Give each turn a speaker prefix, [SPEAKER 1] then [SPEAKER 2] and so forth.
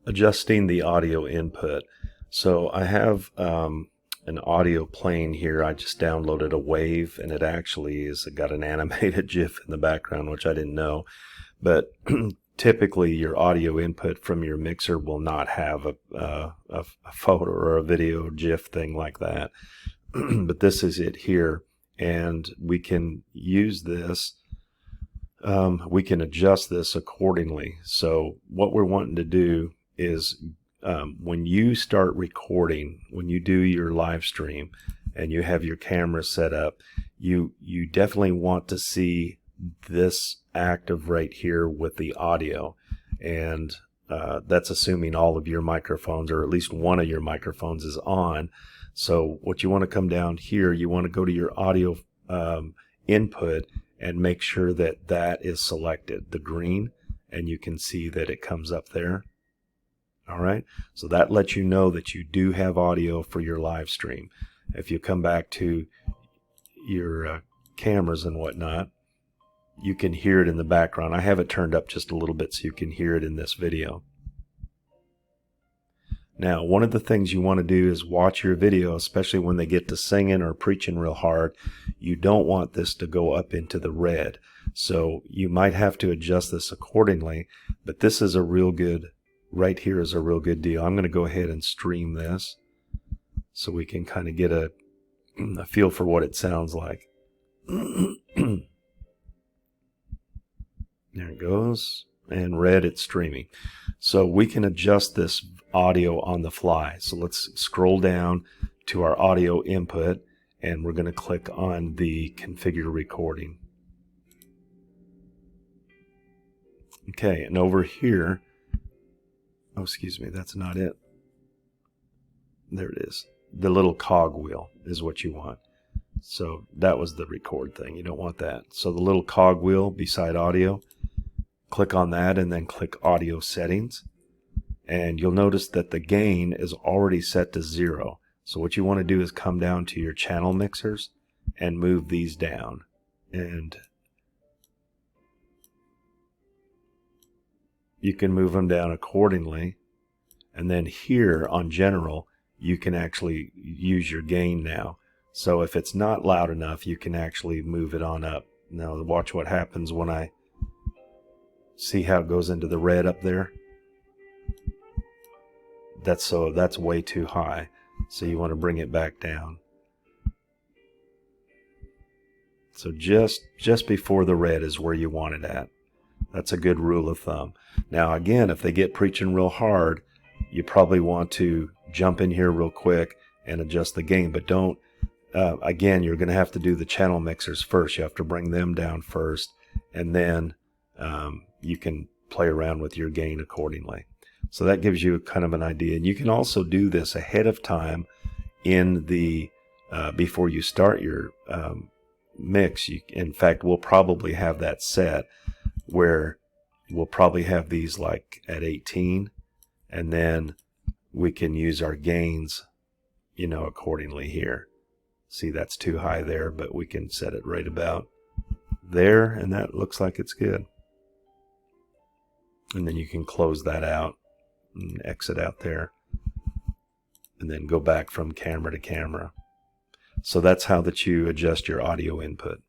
[SPEAKER 1] Adjusting the audio input. So I have an audio playing here. I just downloaded a wave, and it actually is got an animated GIF in the background, which I didn't know. But typically, your audio input from your mixer will not have a photo or a video GIF thing like that. But this is it here, and we can use this. We can adjust this accordingly. So what we're wanting to do is when you start recording, when you do your live stream and you have your camera set up, you definitely want to see this active right here with the audio, and that's assuming all of your microphones, or at least one of your microphones, is on. So what you want to come down here, you want to go to your audio input and make sure that that is selected, the green, and you can see that it comes up there. All right, so that lets you know that you do have audio for your live stream. If you come back to your cameras and whatnot, you can hear it in the background. I have it turned up just a little bit so you can hear it in this video. Now, one of the things you want to do is watch your video, especially when they get to singing or preaching real hard. You don't want this to go up into the red. So you might have to adjust this accordingly, but this is a real good, right here is a real good deal. I'm going to go ahead and stream this so we can kind of get a feel for what it sounds like. There it goes. And red, it's streaming. So we can adjust this audio on the fly. So let's scroll down to our audio input, and we're going to click on the configure recording. Okay, and over here, oh, excuse me, that's not it. There it is. The little cog wheel is what you want. So that was the record thing. You don't want that. So the little cog wheel beside audio, click on that and then click audio settings. And you'll notice that the gain is already set to 0. So what you want to do is come down to your channel mixers and move these down. And you can move them down accordingly. And then here on general, you can actually use your gain now. So if it's not loud enough, you can actually move it on up. Now watch what happens when I see how it goes into the red up there. That's way too high. So you want to bring it back down. So just before the red is where you want it at. That's a good rule of thumb. Now again, if they get preaching real hard, you probably want to jump in here real quick and adjust the gain, but don't, again, you're going to have to do the channel mixers first. You have to bring them down first, and then you can play around with your gain accordingly. So that gives you kind of an idea. And you can also do this ahead of time in the before you start your mix. In fact, we'll probably have that set where we'll probably have these like at 18, and then we can use our gains, accordingly here. See, that's too high there, but we can set it right about there, and that looks like it's good. And then you can close that out and exit out there, and then go back from camera to camera. So that's how that you adjust your audio input.